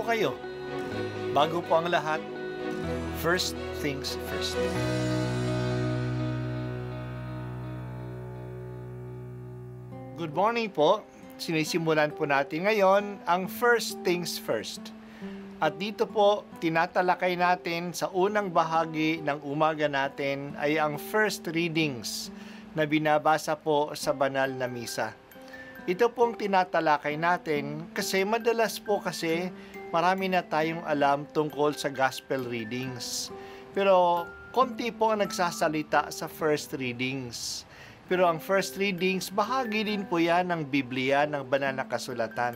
kayo. Bago po ang lahat, first things first. Good morning po. Sinisimulan po natin ngayon ang first things first. At dito po, tinatalakay natin sa unang bahagi ng umaga natin ay ang first readings na binabasa po sa banal na misa. Ito pong tinatalakay natin kasi madalas po kasi marami na tayong alam tungkol sa gospel readings. Pero konti po ang nagsasalita sa first readings. Pero ang first readings, bahagi din po yan ng Biblia, ng banal na kasulatan.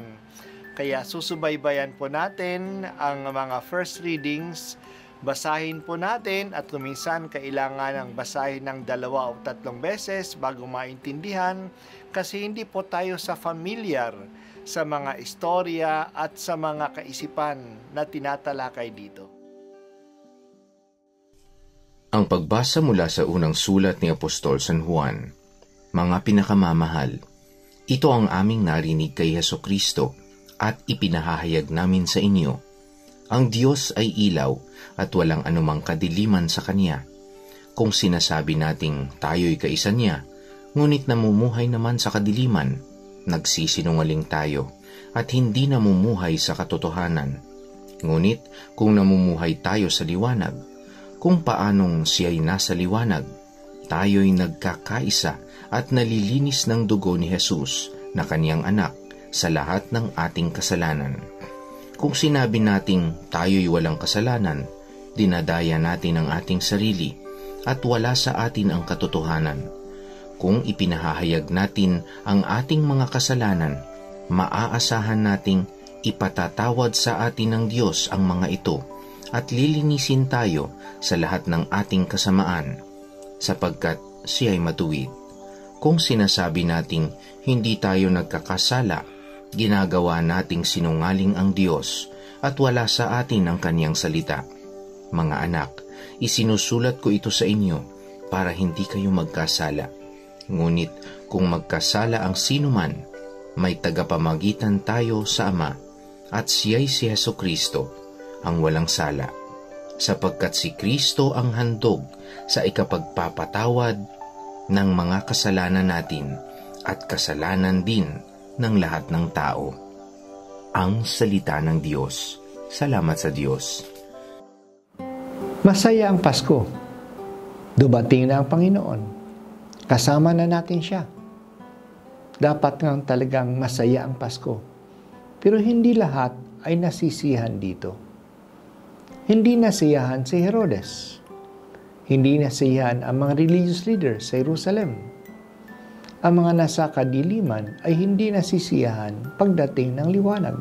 Kaya susubaybayan po natin ang mga first readings, basahin po natin at minsan kailangan ng basahin ng 2 o 3 beses bago maintindihan kasi hindi po tayo familiar sa mga istorya at sa mga kaisipan na tinatalakay dito. Ang pagbasa mula sa unang sulat ni Apostol San Juan. Mga pinakamamahal, ito ang aming narinig kay Hesukristo at ipinahahayag namin sa inyo. Ang Diyos ay ilaw at walang anumang kadiliman sa Kanya. Kung sinasabi nating tayo'y kaisa niya, ngunit namumuhay naman sa kadiliman, nagsisinungaling tayo at hindi namumuhay sa katotohanan. Ngunit kung namumuhay tayo sa liwanag, kung paanong siya'y nasa liwanag, tayo'y nagkakaisa at nalilinis ng dugo ni Jesus na Kaniyang anak sa lahat ng ating kasalanan. Kung sinabi nating tayo'y walang kasalanan, dinadaya natin ang ating sarili at wala sa atin ang katotohanan. Kung ipinahahayag natin ang ating mga kasalanan, maaasahan nating ipatatawad sa atin ng Diyos ang mga ito at lilinisin tayo sa lahat ng ating kasamaan, sapagkat Siya'y matuwid. Kung sinasabi nating hindi tayo nagkakasala, ginagawa nating sinungaling ang Diyos at wala sa atin ang Kaniyang salita. Mga anak, isinusulat ko ito sa inyo para hindi kayo magkasala. Ngunit kung magkasala ang sinuman, may tagapamagitan tayo sa Ama at Siya'y si Hesukristo, ang walang sala. Sapagkat si Kristo ang handog sa ikapagpapatawad ng mga kasalanan natin at kasalanan din ng lahat ng tao. Ang salita ng Diyos. Salamat sa Diyos. Masaya ang Pasko. Dumating na ang Panginoon. Kasama na natin siya. Dapat nga talagang masaya ang Pasko. Pero hindi lahat ay nasisiyahan dito. Hindi nasiyahan si Herodes. Hindi nasiyahan ang mga religious leaders sa Jerusalem. Ang mga nasa kadiliman ay hindi nasisiyahan pagdating ng liwanag.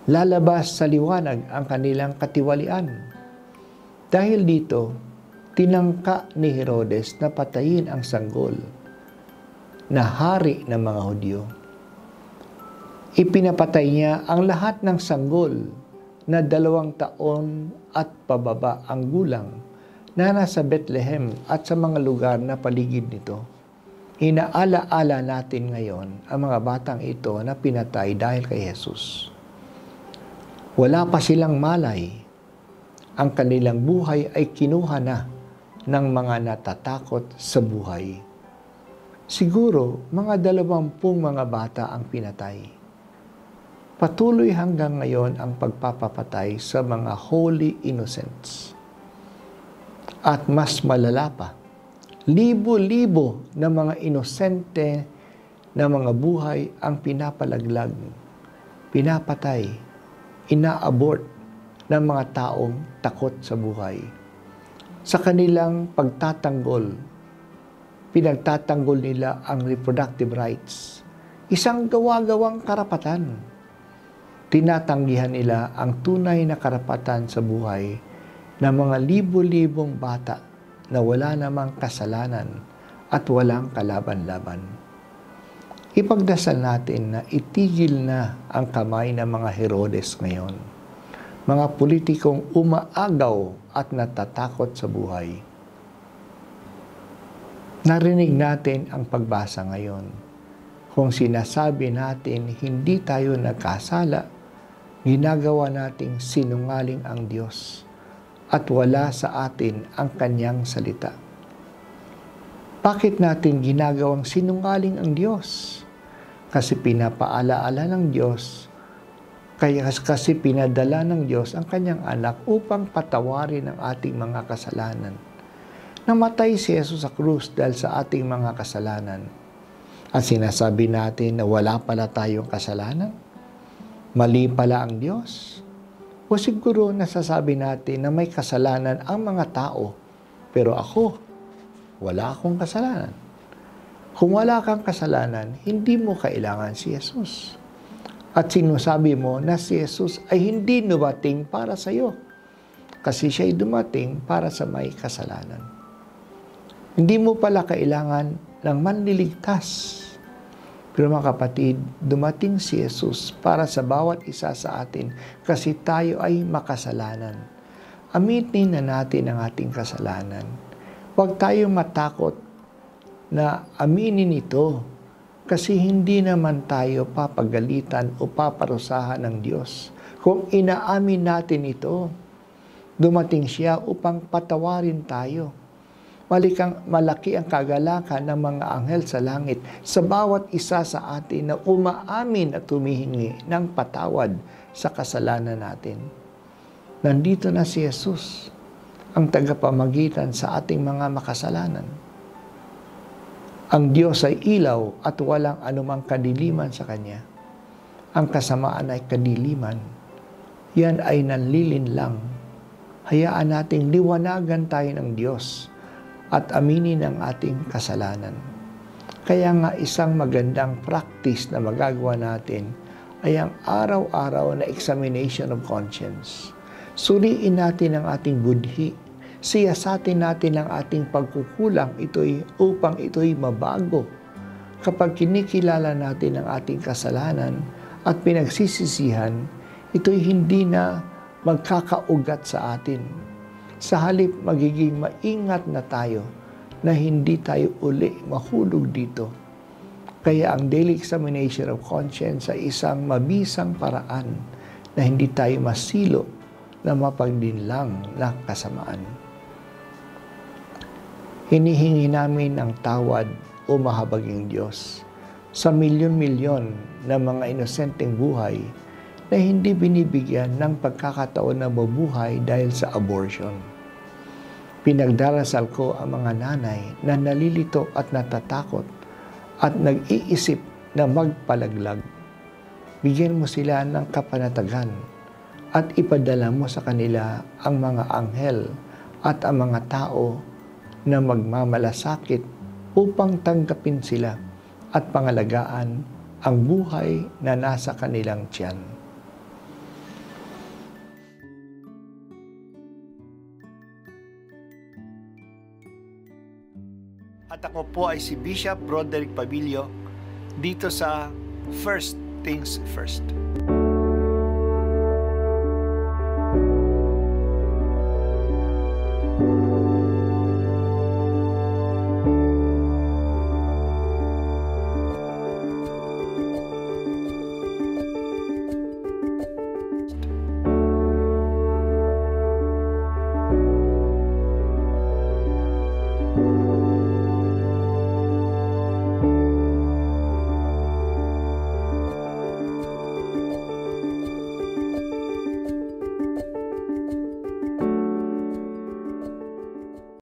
Lalabas sa liwanag ang kanilang katiwalian. Dahil dito, tinangka ni Herodes na patayin ang sanggol na hari ng mga Hudyo. Ipinapatay niya ang lahat ng sanggol na 2 taon at pababa ang gulang na nasa Bethlehem at sa mga lugar na paligid nito. Inaala-ala natin ngayon ang mga batang ito na pinatay dahil kay Jesus. Wala pa silang malay. Ang kanilang buhay ay kinuha na ng mga natatakot sa buhay. Siguro, mga 20 mga bata ang pinatay. Patuloy hanggang ngayon ang pagpapapatay sa mga holy innocents. At mas malala pa, libo-libo na mga inosente na mga buhay ang pinapalaglag, pinapatay, ina-abort ng mga taong takot sa buhay. Sa kanilang pagtatanggol, pinagtatanggol nila ang reproductive rights, isang gawa-gawang karapatan. Tinatanggihan nila ang tunay na karapatan sa buhay ng mga libo-libong bata na wala namang kasalanan at walang kalaban-laban. Ipagdasal natin na itigil na ang kamay ng mga Herodes ngayon, mga politikong umaagaw at natatakot sa buhay. Narinig natin ang pagbasa ngayon. Kung sinasabi natin hindi tayo nagkasala, ginagawa nating sinungaling ang Diyos at wala sa atin ang Kanyang salita. Bakit natin ginagawang sinungaling ang Diyos? Kasi pinapaalaala ng Diyos, kasi pinadala ng Diyos ang Kanyang anak upang patawarin ang ating mga kasalanan. Namatay si Jesus sa krus dahil sa ating mga kasalanan. At sinasabi natin na wala pala tayong kasalanan? Mali pala ang Diyos? O siguro nasasabi natin na may kasalanan ang mga tao, pero ako, wala akong kasalanan. Kung wala kang kasalanan, hindi mo kailangan si Jesus. At sinasabi mo na si Jesus ay hindi dumating para sa iyo, kasi siya ay dumating para sa may kasalanan. Hindi mo pala kailangan ng manliligtas. Pero mga kapatid, dumating si Jesus para sa bawat isa sa atin kasi tayo ay makasalanan. Aminin na natin ang ating kasalanan. Huwag tayong matakot na aminin ito kasi hindi naman tayo papagalitan o paparusahan ng Diyos. Kung inaamin natin ito, dumating siya upang patawarin tayo. Malaki ang kagalakan ng mga anghel sa langit sa bawat isa sa atin na umaamin at humihingi ng patawad sa kasalanan natin. Nandito na si Jesus, ang tagapamagitan sa ating mga makasalanan. Ang Diyos ay ilaw at walang anumang kadiliman sa Kanya. Ang kasamaan ay kadiliman. Yan ay nanlilin lang. Hayaan nating liwanagan tayo ng Diyos at aminin ang ating kasalanan. Kaya nga isang magandang practice na magagawa natin ay ang araw-araw na examination of conscience. Suriin natin ang ating budhi. Siyasatin natin ang ating pagkukulang upang ito'y mabago. Kapag kinikilala natin ang ating kasalanan at pinagsisisihan, ito'y hindi na magkakaugat sa atin. Sa halip, magiging maingat na tayo na hindi tayo uli mahulog dito. Kaya ang daily examination of conscience ay isang mabisang paraan na hindi tayo masilo na mapagdinlang na kasamaan. Hinihingi namin ang tawad o mahabaging Diyos sa milyon-milyon na mga inosenteng buhay na hindi binibigyan ng pagkakataon na mabuhay dahil sa abortion. Pinagdarasal ko ang mga nanay na nalilito at natatakot at nag-iisip na magpalaglag. Bigyan mo sila ng kapanatagan at ipadala mo sa kanila ang mga anghel at ang mga tao na magmamalasakit upang tanggapin sila at pangalagaan ang buhay na nasa kanilang tiyan. At ako po ay si Bishop Broderick Pabilio dito sa First Things First.